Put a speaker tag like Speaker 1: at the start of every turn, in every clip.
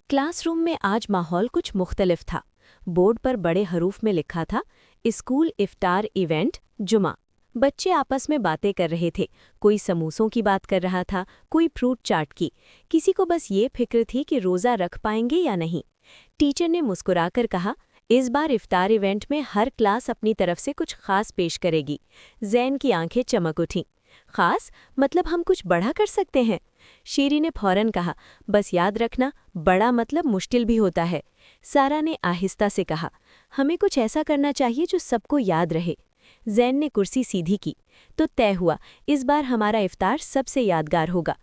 Speaker 1: Classroom में आज माहौल कुछ मुख्तलिफ था। बोर्ड पर बड़े हरूफ में लिखा था, स्कूल इफ्तार इवेंट जुमा। बच्चे आपस में बातें कर रहे थे। कोई समोसों की बात कर रहा था, कोई फ्रूट चाट की। किसी को बस ये फिक्र थी कि रोज़ा रख पाएंगे या नहीं। टीचर ने मुस्कुराकर कहा, इस बार इफ्तार इवेंट में हर क्लास अपनी तरफ से कुछ खास पेश करेगी। जैन की आंखें चमक उठीं। खास मतलब हम कुछ बड़ा कर सकते हैं? शीरी ने फौरन कहा, बस याद रखना, बड़ा मतलब मुश्किल भी होता है। सारा ने आहिस्ता से कहा, हमें कुछ ऐसा करना चाहिए जो सबको याद रहे। जैन ने कुर्सी सीधी की। तो तय हुआ, इस बार हमारा इफ्तार सबसे यादगार होगा।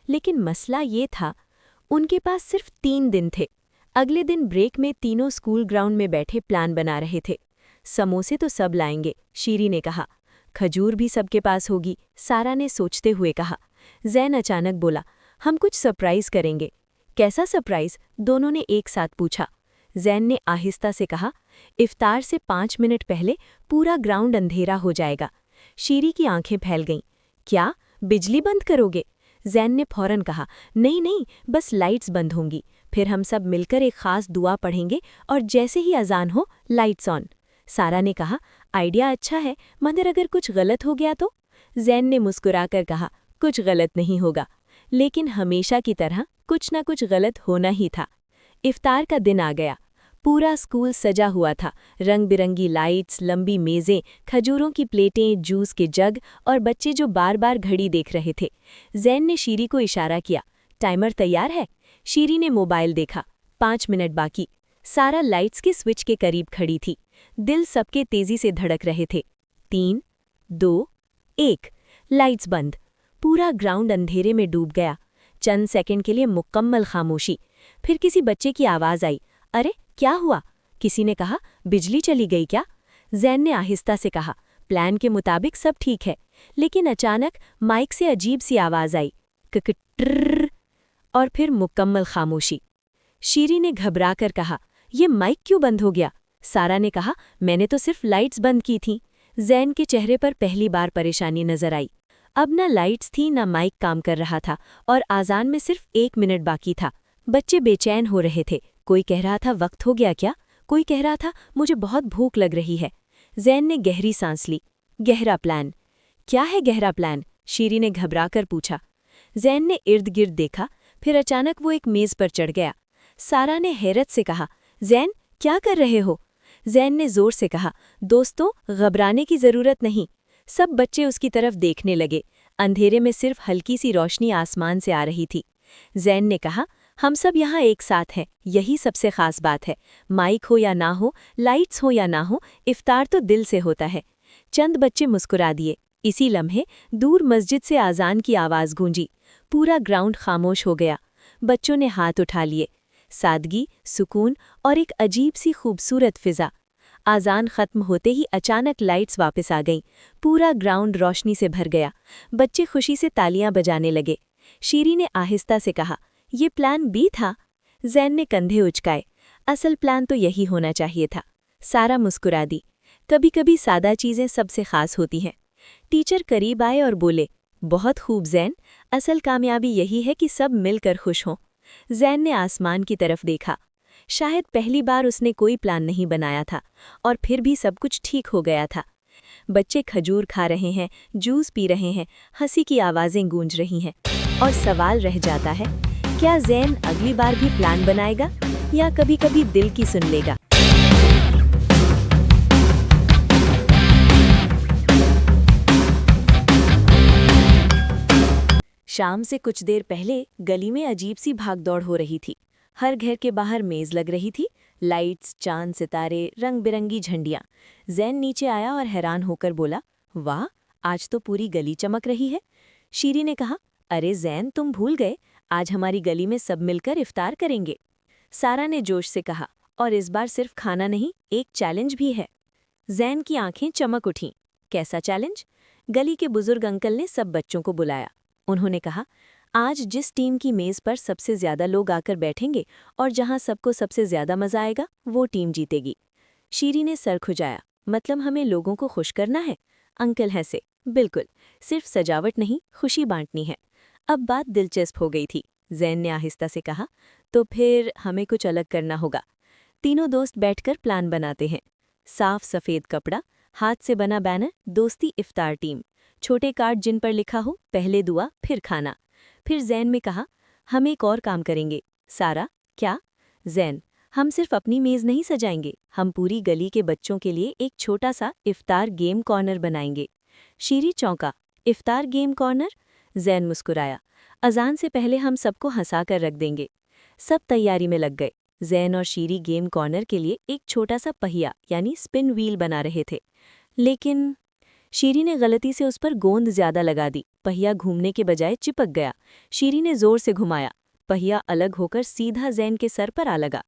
Speaker 1: लेकिन मसला ये था, उनके पास सिर्फ 3 दिन थे। अगले दिन ब्रेक में तीनों स्कूल ग्राउंड में बैठे प्लान बना रहे थे। समोसे तो सब लाएंगे, शीरी ने कहा। खजूर भी सबके पास होगी, सारा ने सोचते हुए कहा। जैन अचानक बोला, हम कुछ सरप्राइज करेंगे। कैसा सरप्राइज? दोनों ने एक साथ पूछा। जैन ने आहिस्ता से कहा, इफ्तार से 5 मिनट पहले पूरा ग्राउंड अंधेरा हो जाएगा। शीरी की आंखें फैल गईं। क्या, बिजली बंद करोगे? जैन ने फौरन कहा, नहीं नहीं, बस लाइट्स बंद होंगी। फिर हम सब मिलकर एक खास दुआ पढ़ेंगे और जैसे ही अजान हो, लाइट्स ऑन। सारा ने कहा, आइडिया अच्छा है, मगर अगर कुछ गलत हो गया तो? जैन ने मुस्कुराकर कहा, कुछ गलत नहीं होगा। लेकिन हमेशा की तरह कुछ न कुछ गलत होना ही था। इफ्तार का दिन आ गया। पूरा स्कूल सजा हुआ था। रंग बिरंगी लाइट्स, लंबी मेज़ें, खजूरों की प्लेटें, जूस के जग और बच्चे जो बार बार घड़ी देख रहे थे। जैन ने शीरी को इशारा किया, टाइमर तैयार है? शीरी ने मोबाइल देखा, 5 मिनट बाकी। सारा लाइट्स के स्विच के करीब खड़ी थी। दिल सबके तेजी से धड़क रहे थे। 3, 2, 1, लाइट्स बंद। पूरा ग्राउंड अंधेरे में डूब गया। चंद सेकंड के लिए मुकम्मल खामोशी। फिर किसी बच्चे की आवाज़ आई, अरे क्या हुआ? किसी ने कहा, बिजली चली गई क्या? जैन ने आहिस्ता से कहा, प्लान के मुताबिक सब ठीक है। लेकिन अचानक माइक से अजीब सी आवाज़ आई, ककट्र, और फिर मुकम्मल खामोशी। शीरी ने घबराकर कहा, ये माइक क्यों बंद हो गया? सारा ने कहा, मैंने तो सिर्फ लाइट्स बंद की थीं। जैन के चेहरे पर पहली बार परेशानी नजर आई। अब ना लाइट्स थी, ना माइक काम कर रहा था, और आज़ान में सिर्फ 1 मिनट बाकी था। बच्चे बेचैन हो रहे थे। कोई कह रहा था, वक्त हो गया क्या? कोई कह रहा था, मुझे बहुत भूख लग रही है। जैन ने गहरी सांस ली। गहरा प्लान? क्या है गहरा प्लान? शीरी ने घबराकर पूछा। जैन ने इर्द गिर्द देखा, फिर अचानक वो एक मेज़ पर चढ़ गया। सारा ने हैरत से कहा, जैन क्या कर रहे हो? जैन ने जोर से कहा, दोस्तों, घबराने की ज़रूरत नहीं। सब बच्चे उसकी तरफ देखने लगे। अंधेरे में सिर्फ हल्की सी रोशनी आसमान से आ रही थी। जैन ने कहा, हम सब यहाँ एक साथ हैं, यही सबसे खास बात है। माइक हो या ना हो, लाइट्स हो या ना हो, इफ्तार तो दिल से होता है। चंद बच्चे मुस्कुरा दिए। इसी लम्हे दूर मस्जिद से आज़ान की आवाज़ गूंजी। पूरा ग्राउंड खामोश हो गया। बच्चों ने हाथ उठा लिए। सादगी, सुकून और एक अजीब सी खूबसूरत फिज़ा। आज़ान ख़त्म होते ही अचानक लाइट्स वापस आ गईं। पूरा ग्राउंड रोशनी से भर गया। बच्चे खुशी से तालियां बजाने लगे। शीरी ने आहिस्ता से कहा, ये प्लान बी था? जैन ने कंधे उचकाए। असल प्लान तो यही होना चाहिए था। सारा मुस्कुरा दी। कभी कभी सादा चीज़ें सबसे खास होती हैं। टीचर करीब आए और बोले, बहुत खूब जैन, असल कामयाबी यही है कि सब मिलकर खुश हों। जैन ने आसमान की तरफ देखा। शायद पहली बार उसने कोई प्लान नहीं बनाया था, और फिर भी सब कुछ ठीक हो गया था। बच्चे खजूर खा रहे हैं, जूस पी रहे हैं, हंसी की आवाज़ें गूंज रही हैं। और सवाल रह जाता है, क्या जैन अगली बार भी प्लान बनाएगा या कभी-कभी दिल की सुन लेगा? शाम से कुछ देर पहले गली में अजीब सी भागदौड़ हो रही थी। हर घर के बाहर मेज़ लग रही थी, लाइट्स, चांद, सितारे, रंग बिरंगी झंडियाँ। जैन नीचे आया और हैरान होकर बोला, वाह, आज तो पूरी गली चमक रही है। शीरी ने कहा, अरे जैन, तुम भूल गए, आज हमारी गली में सब मिलकर इफ्तार करेंगे। सारा ने जोश से कहा, और इस बार सिर्फ खाना नहीं, एक चैलेंज भी है। जैन की आंखें चमक उठीं। कैसा चैलेंज? गली के बुजुर्ग अंकल ने सब बच्चों को बुलाया। उन्होंने कहा, आज जिस टीम की मेज़ पर सबसे ज़्यादा लोग आकर बैठेंगे और जहां सबको सबसे ज़्यादा मज़ा आएगा, वो टीम जीतेगी। शीरी ने सर खुजाया, मतलब हमें लोगों को खुश करना है? अंकल हंसे, बिल्कुल, सिर्फ सजावट नहीं, खुशी बांटनी है। अब बात दिलचस्प हो गई थी। जैन ने आहिस्ता से कहा। तो फिर हमें कुछ अलग करना होगा। तीनों दोस्त बैठकर प्लान बनाते हैं। साफ सफ़ेद कपड़ा, हाथ से बना बैनर, दोस्ती इफ्तार टीम, छोटे कार्ड जिन पर लिखा हो पहले दुआ फिर खाना। फिर जैन में कहा, हम एक और काम करेंगे। सारा, क्या? जैन, हम सिर्फ अपनी मेज़ नहीं सजाएंगे, हम पूरी गली के बच्चों के लिए एक छोटा सा इफ्तार गेम कॉर्नर बनाएंगे। शीरी चौंका, इफ्तार गेम कॉर्नर? जैन मुस्कुराया, अजान से पहले हम सबको हंसा कर रख देंगे। सब तैयारी में लग गए। जैन और शीरी गेम कॉर्नर के लिए एक छोटा सा पहिया यानी स्पिन व्हील बना रहे थे। लेकिन शीरी ने गलती से उस पर गोंद ज्यादा लगा दी। पहिया घूमने के बजाय चिपक गया। शीरी ने जोर से घुमाया। पहिया अलग होकर सीधा जैन के सर पर आ लगा।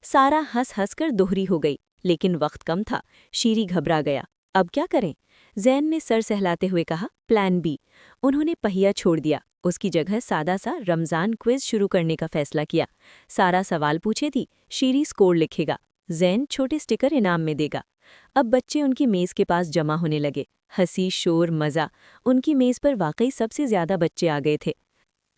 Speaker 1: सारा हंस हंस कर दोहरी हो गई, लेकिन वक्त कम था। शीरी घबरा गया। अब क्या करें? जैन ने सर सहलाते हुए कहा, प्लान बी। उन्होंने पहिया छोड़ दिया। उसकी जगह सादा सा रमज़ान क्विज शुरू करने का फैसला किया। सारा सवाल पूछे थी, शीरी स्कोर लिखेगा, जैन छोटे स्टिकर इनाम में देगा। अब बच्चे उनकी मेज़ के पास जमा होने लगे। हंसी, शोर, मज़ा। उनकी मेज़ पर वाकई सबसे ज्यादा बच्चे आ गए थे।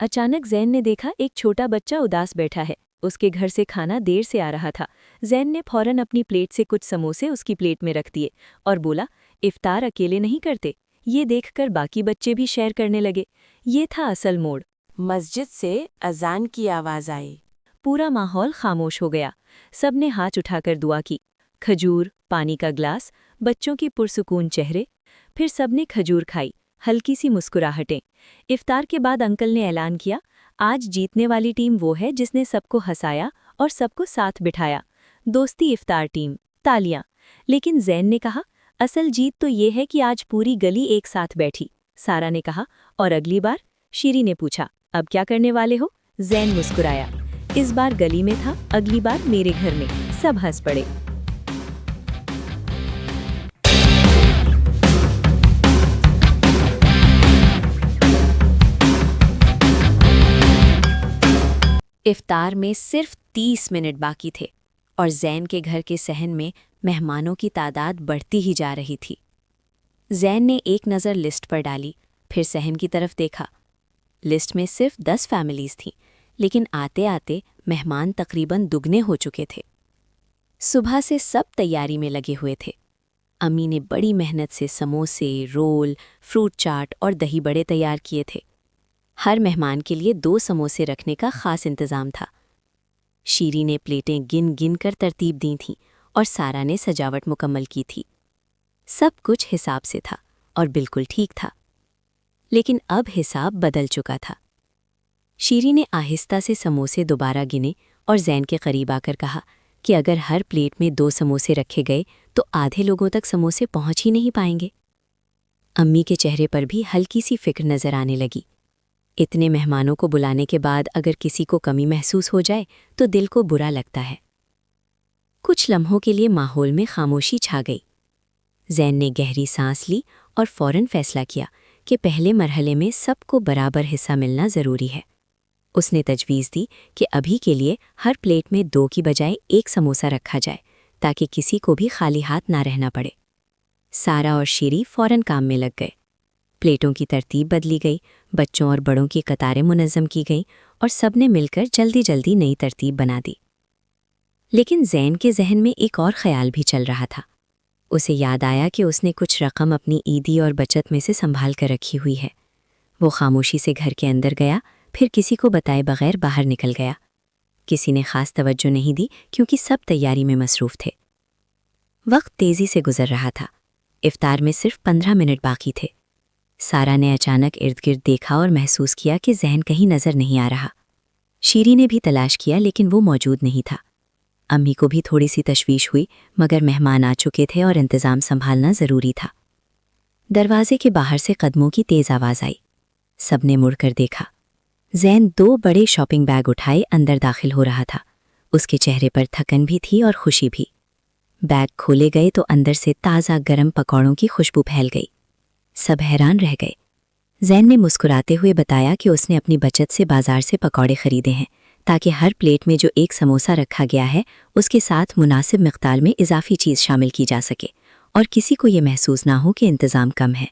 Speaker 1: अचानक जैन ने देखा एक छोटा बच्चा उदास बैठा है। उसके घर से खाना देर से आ रहा था। जैन ने फौरन अपनी प्लेट से कुछ समोसे उसकी प्लेट में रख दिए और बोला, इफ्तार अकेले नहीं करते। ये देखकर बाकी बच्चे भी शेयर करने लगे। ये था असल मोड़।
Speaker 2: मस्जिद से अजान की आवाज़ आई।
Speaker 1: पूरा माहौल खामोश हो गया। सब ने हाथ उठाकर दुआ की। खजूर, पानी का ग्लास, बच्चों की पुरसुकून चेहरे। फिर सबने खजूर खाई, हल्की सी मुस्कुराहटें। इफ्तार के बाद अंकल ने ऐलान किया, आज जीतने वाली टीम वो है जिसने सबको हंसाया और सबको साथ बिठाया। दोस्ती इफ्तार टीम, तालियां। लेकिन जैन ने कहा, असल जीत तो ये है कि आज पूरी गली एक साथ बैठी। सारा ने कहा, और अगली बार? शीरी ने पूछा, अब क्या करने वाले हो? जैन मुस्कुराया, इस बार गली में था, अगली बार मेरे घर में। सब हंस पड़े। इफ्तार में सिर्फ 30 मिनट बाकी थे और जैन के घर के सहन में मेहमानों की तादाद बढ़ती ही जा रही थी। जैन ने एक नज़र लिस्ट पर डाली, फिर सहन की तरफ देखा। लिस्ट में सिर्फ 10 फैमिलीज थीं, लेकिन आते आते मेहमान तकरीबन दुगने हो चुके थे। सुबह से सब तैयारी में लगे हुए थे। अम्मी ने बड़ी मेहनत से समोसे, रोल, फ्रूट चाट और दही बड़े तैयार किए थे। हर मेहमान के लिए 2 समोसे रखने का खास इंतज़ाम था। शीरी ने प्लेटें गिन गिन कर तरतीब दी थीं और सारा ने सजावट मुकम्मल की थी। सब कुछ हिसाब से था और बिल्कुल ठीक था। लेकिन अब हिसाब बदल चुका था। शीरी ने आहिस्ता से समोसे दोबारा गिने और जैन के करीब आकर कहा कि अगर हर प्लेट में 2 समोसे रखे गए तो आधे लोगों तक समोसे पहुंच ही नहीं पाएंगे। अम्मी के चेहरे पर भी हल्की सी फिक्र नजर आने लगी। इतने मेहमानों को बुलाने के बाद अगर किसी को कमी महसूस हो जाए तो दिल को बुरा लगता है। कुछ लम्हों के लिए माहौल में खामोशी छा गई। जैन ने गहरी सांस ली और फौरन फैसला किया कि पहले मरहले में सबको बराबर हिस्सा मिलना ज़रूरी है। उसने तजवीज़ दी कि अभी के लिए हर प्लेट में 2 की बजाय 1 समोसा रखा जाए ताकि किसी को भी खाली हाथ ना रहना पड़े। सारा और शीरी फौरन काम में लग गए। प्लेटों की तरतीब बदली गई, बच्चों और बड़ों की कतारें मुनज़्ज़म की गईं और सबने मिलकर जल्दी जल्दी नई तरतीब बना दी। लेकिन जैन के जहन में एक और ख्याल भी चल रहा था। उसे याद आया कि उसने कुछ रकम अपनी ईदी और बचत में से संभाल कर रखी हुई है। वो खामोशी से घर के अंदर गया, फिर किसी को बताए बगैर बाहर निकल गया। किसी ने खास तवज्जो नहीं दी क्योंकि सब तैयारी में मसरूफ़ थे। वक्त तेज़ी से गुजर रहा था। इफ्तार में सिर्फ 15 मिनट बाकी थे। सारा ने अचानक इर्द गिर्द देखा और महसूस किया कि जहन कहीं नज़र नहीं आ रहा। शीरी ने भी तलाश किया लेकिन वो मौजूद नहीं था। अम्मी को भी थोड़ी सी तशवीश हुई, मगर मेहमान आ चुके थे और इंतज़ाम संभालना ज़रूरी था। दरवाजे के बाहर से कदमों की तेज़ आवाज़ आई। सबने मुड़कर देखा। जैन 2 बड़े शॉपिंग बैग उठाए अंदर दाखिल हो रहा था। उसके चेहरे पर थकन भी थी और खुशी भी। बैग खोले गए तो अंदर से ताज़ा गर्म पकौड़ों की खुशबू फैल गई। सब हैरान रह गए। जैन ने मुस्कुराते हुए बताया कि उसने अपनी बचत से बाजार से पकौड़े खरीदे हैं ताकि हर प्लेट में जो 1 समोसा रखा गया है उसके साथ मुनासिब मिक़दार में इजाफी चीज़ शामिल की जा सके और किसी को ये महसूस ना हो कि इंतज़ाम कम है।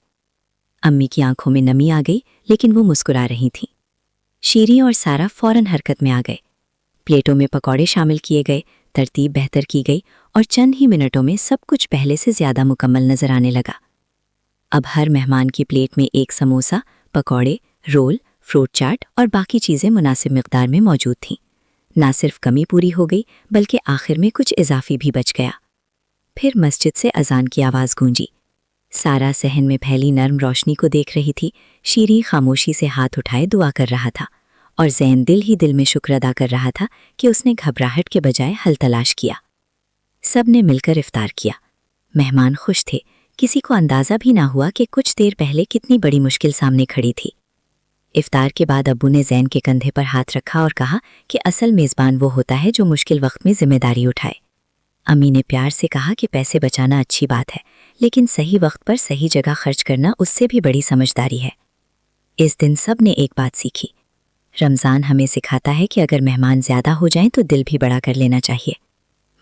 Speaker 1: अम्मी की आंखों में नमी आ गई, लेकिन वो मुस्कुरा रही थीं। शीरी और सारा फौरन हरकत में आ गए। प्लेटों में पकौड़े शामिल किए गए, तरतीब बेहतर की गई और चंद ही मिनटों में सब कुछ पहले से ज्यादा मुकम्मल नजर आने लगा। अब हर मेहमान की प्लेट में एक समोसा, पकौड़े, रोल, फ्रूट चाट और बाकी चीज़ें मुनासिब मिकदार में मौजूद थीं। ना सिर्फ कमी पूरी हो गई बल्कि आखिर में कुछ इजाफी भी बच गया। फिर मस्जिद से अजान की आवाज़ गूंजी। सारा सहन में फैली नर्म रोशनी को देख रही थी, शीरी खामोशी से हाथ उठाए दुआ कर रहा था और ज़ैन दिल ही दिल में शुक्र अदा कर रहा था कि उसने घबराहट के बजाय हल तलाश किया। सब ने मिलकर इफ्तार किया। मेहमान खुश थे, किसी को अंदाज़ा भी ना हुआ कि कुछ देर पहले कितनी बड़ी मुश्किल सामने खड़ी थी। इफ्तार के बाद अब्बू ने ज़ैन के कंधे पर हाथ रखा और कहा कि असल मेज़बान वो होता है जो मुश्किल वक्त में जिम्मेदारी उठाए। अम्मी ने प्यार से कहा कि पैसे बचाना अच्छी बात है, लेकिन सही वक्त पर सही जगह खर्च करना उससे भी बड़ी समझदारी है। इस दिन सब ने एक बात सीखी, रमज़ान हमें सिखाता है कि अगर मेहमान ज़्यादा हो जाएं तो दिल भी बड़ा कर लेना चाहिए।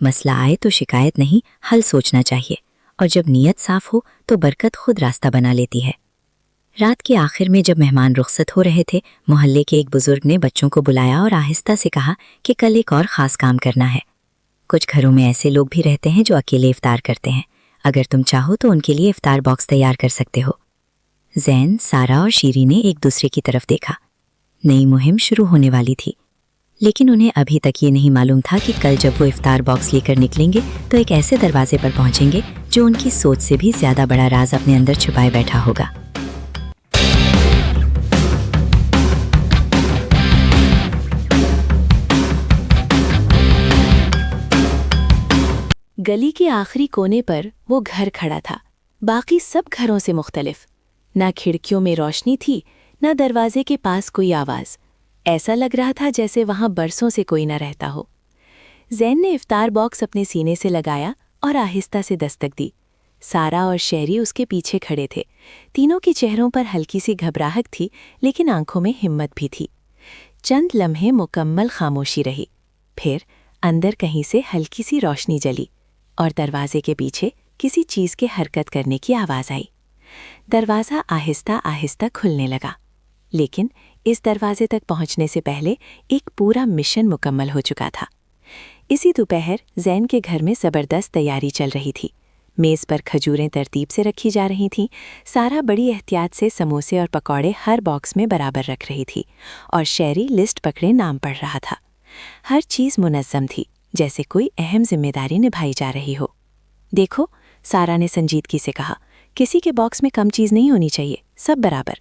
Speaker 1: मसला आए तो शिकायत नहीं, हल सोचना चाहिए, और जब नीयत साफ हो तो बरकत खुद रास्ता बना लेती है। रात के आखिर में जब मेहमान रुखसत हो रहे थे, मोहल्ले के एक बुजुर्ग ने बच्चों को बुलाया और आहिस्ता से कहा कि कल एक और ख़ास काम करना है। कुछ घरों में ऐसे लोग भी रहते हैं जो अकेले इफ्तार करते हैं। अगर तुम चाहो तो उनके लिए इफ्तार बॉक्स तैयार कर सकते हो। ज़ैन, सारा और शीरी ने एक दूसरे की तरफ देखा। नई मुहिम शुरू होने वाली थी, लेकिन उन्हें अभी तक ये नहीं मालूम था कि कल जब वो इफ्तार बॉक्स लेकर निकलेंगे तो एक ऐसे दरवाजे पर पहुंचेंगे जो उनकी सोच से भी ज़्यादा बड़ा राज अपने अंदर छुपाए बैठा होगा।
Speaker 2: गली के आखिरी कोने पर वो घर खड़ा था, बाकी सब घरों से मुख्तलिफ। ना खिड़कियों में रोशनी थी, ना दरवाजे के पास कोई आवाज़। ऐसा लग रहा था जैसे वहां बरसों से कोई न रहता हो। ज़ैन ने इफ्तार बॉक्स अपने सीने से लगाया और आहिस्ता से दस्तक दी। सारा और शहरी उसके पीछे खड़े थे। तीनों के चेहरों पर हल्की सी घबराहट थी, लेकिन आंखों में हिम्मत भी थी। चंद लम्हे मुकम्मल खामोशी रही, फिर अंदर कहीं से हल्की सी रोशनी जली और दरवाजे के पीछे किसी चीज़ के हरकत करने की आवाज़ आई। दरवाज़ा आहिस्ता आहिस्ता खुलने लगा, लेकिन इस दरवाजे तक पहुंचने से पहले एक पूरा मिशन मुकम्मल हो चुका था। इसी दोपहर ज़ैन के घर में ज़बरदस्त तैयारी चल रही थी। मेज़ पर खजूरें तरतीब से रखी जा रही थीं। सारा बड़ी एहतियात से समोसे और पकौड़े हर बॉक्स में बराबर रख रही थी और शहरी लिस्ट पकड़े नाम पढ़ रहा था। हर चीज़ मुनज़्ज़म थी, जैसे कोई अहम जिम्मेदारी निभाई जा रही हो। देखो, सारा ने संजीदगी से कहा, किसी के बॉक्स में कम चीज़ नहीं होनी चाहिए, सब बराबर।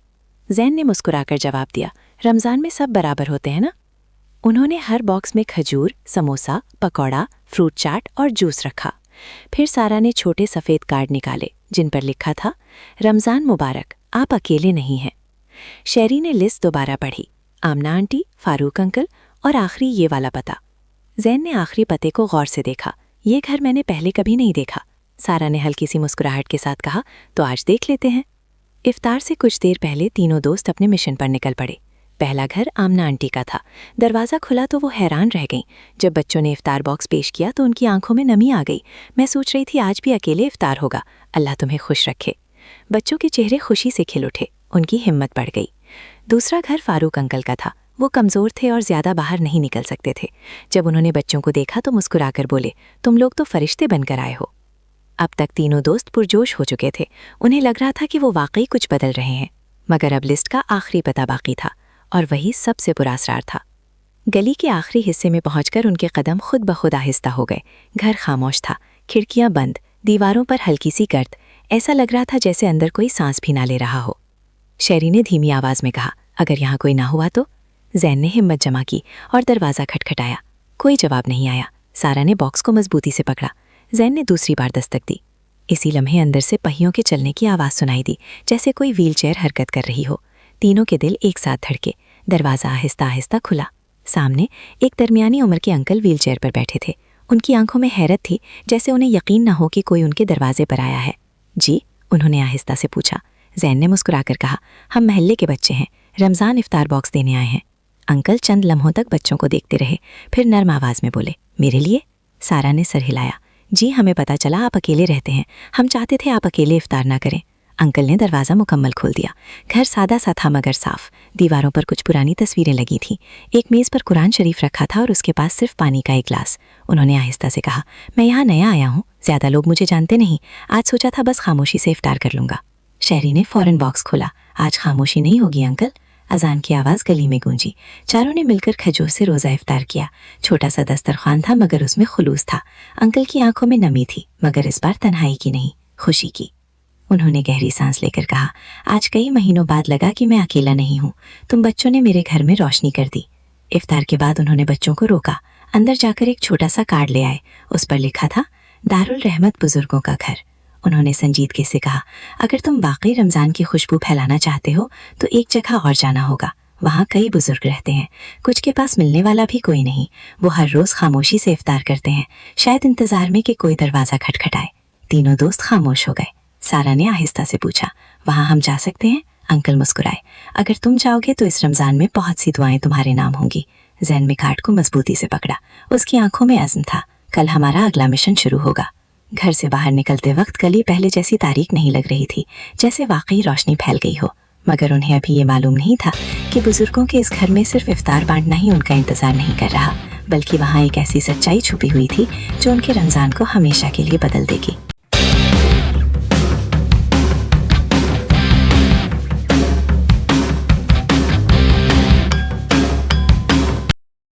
Speaker 2: ज़ैन ने मुस्कुराकर जवाब दिया, रमज़ान में सब बराबर होते हैं ना। उन्होंने हर बॉक्स में खजूर, समोसा, पकौड़ा, फ्रूट चाट और जूस रखा। फिर सारा ने छोटे सफ़ेद कार्ड निकाले जिन पर लिखा था, रमज़ान मुबारक, आप अकेले नहीं हैं। शहरी ने लिस्ट दोबारा पढ़ी, आमना आंटी, फारूक अंकल और आखिरी ये वाला पता। ज़ैन ने आखिरी पते को गौर से देखा, ये घर मैंने पहले कभी नहीं देखा। सारा ने हल्की सी मुस्कुराहट के साथ कहा, तो आज देख लेते हैं। इफ्तार से कुछ देर पहले तीनों दोस्त अपने मिशन पर निकल पड़े। पहला घर आमना आंटी का था। दरवाज़ा खुला तो वो हैरान रह गईं। जब बच्चों ने इफ्तार बॉक्स पेश किया तो उनकी आंखों में नमी आ गई। मैं सोच रही थी आज भी अकेले इफ्तार होगा, अल्लाह तुम्हें खुश रखे। बच्चों के चेहरे खुशी से खिल उठे, उनकी हिम्मत बढ़ गई। दूसरा घर फारूक अंकल का था। वो कमज़ोर थे और ज़्यादा बाहर नहीं निकल सकते थे। जब उन्होंने बच्चों को देखा तो मुस्कुराकर बोले, तुम लोग तो फरिश्ते बनकर आए हो। अब तक तीनों दोस्त पुरजोश हो चुके थे। उन्हें लग रहा था कि वो वाकई कुछ बदल रहे हैं, मगर अब लिस्ट का आखिरी पता बाकी था और वही सबसे पुरअसरार था। गली के आखिरी हिस्से में पहुंचकर उनके कदम खुद ब खुद आहिस्ता हो गए। घर खामोश था, खिड़कियां बंद, दीवारों पर हल्की सी गर्द। ऐसा लग रहा था जैसे अंदर कोई सांस भी ना ले रहा हो। शहरी ने धीमी आवाज़ में कहा, अगर यहाँ कोई ना हुआ तो। ज़ैन ने हिम्मत जमा की और दरवाज़ा खटखटाया। कोई जवाब नहीं आया। सारा ने बॉक्स को मजबूती से पकड़ा। ज़ैन ने दूसरी बार दस्तक दी। इसी लम्हे अंदर से पहियों के चलने की आवाज़ सुनाई दी, जैसे कोई व्हीलचेयर हरकत कर रही हो। तीनों के दिल एक साथ धड़के। दरवाज़ा आहिस्ता आहिस्ता खुला। सामने एक दरमियानी उम्र के अंकल व्हीलचेयर पर बैठे थे। उनकी आंखों में हैरत थी, जैसे उन्हें यकीन न हो कि कोई उनके दरवाजे पर आया है। जी, उन्होंने आहिस्ता से पूछा। ज़ैन ने मुस्कुराकर कहा, हम महल्ले के बच्चे हैं, रमज़ान इफ्तार बॉक्स देने आए हैं। अंकल चंद लम्हों तक बच्चों को देखते रहे, फिर नर्म आवाज़ में बोले, मेरे लिए? सारा ने सर हिलाया। जी, हमें पता चला आप अकेले रहते हैं, हम चाहते थे आप अकेले इफ्तार ना करें। अंकल ने दरवाज़ा मुकम्मल खोल दिया। घर सादा सा था मगर साफ। दीवारों पर कुछ पुरानी तस्वीरें लगी थीं। एक मेज़ पर कुरान शरीफ रखा था और उसके पास सिर्फ पानी का एक गिलास। उन्होंने आहिस्ता से कहा, मैं यहाँ नया आया हूँ, ज़्यादा लोग मुझे जानते नहीं। आज सोचा था बस खामोशी से इफ्तार कर लूँगा। शहरी ने फ़ौरन बॉक्स खोला। आज खामोशी नहीं होगी अंकल। अजान की आवाज़ गली में गूंजी। चारों ने मिलकर खजूर से रोज़ा इफ्तार किया। छोटा सा दस्तरखान था मगर उसमें खुलूस था। अंकल की आंखों में नमी थी मगर इस बार तन्हाई की नहीं, खुशी की। उन्होंने गहरी सांस लेकर कहा, आज कई महीनों बाद लगा कि मैं अकेला नहीं हूँ। तुम बच्चों ने मेरे घर में रोशनी कर दी। इफ्तार के बाद उन्होंने बच्चों को रोका। अंदर जाकर एक छोटा सा कार्ड ले आए। उस पर लिखा था, दारुल रहमत बुजुर्गों का घर। उन्होंने संजीदगी से कहा, अगर तुम वाकई रमज़ान की खुशबू फैलाना चाहते हो तो एक जगह और जाना होगा। वहाँ कई बुजुर्ग रहते हैं, कुछ के पास मिलने वाला भी कोई नहीं। वो हर रोज़ खामोशी से इफ्तार करते हैं, शायद इंतज़ार में कि कोई दरवाज़ा खटखटाए। तीनों दोस्त खामोश हो गए। सारा ने आहिस्ता से पूछा, वहाँ हम जा सकते हैं? अंकल मुस्कुराए। अगर तुम जाओगे तो इस रमज़ान में बहुत सी दुआएं तुम्हारे नाम होंगी। जैन में कार्ड को मजबूती से पकड़ा। उसकी आंखों में अज़्म था, कल हमारा अगला मिशन शुरू होगा। घर से बाहर निकलते वक्त गली पहले जैसी तारीक नहीं लग रही थी, जैसे वाकई रोशनी फैल गई हो। मगर उन्हें अभी ये मालूम नहीं था कि बुजुर्गों के इस घर में सिर्फ इफ्तार बांटना ही उनका इंतज़ार नहीं कर रहा, बल्कि वहाँ एक ऐसी सच्चाई छुपी हुई थी जो उनके रमज़ान को हमेशा के लिए बदल देगी।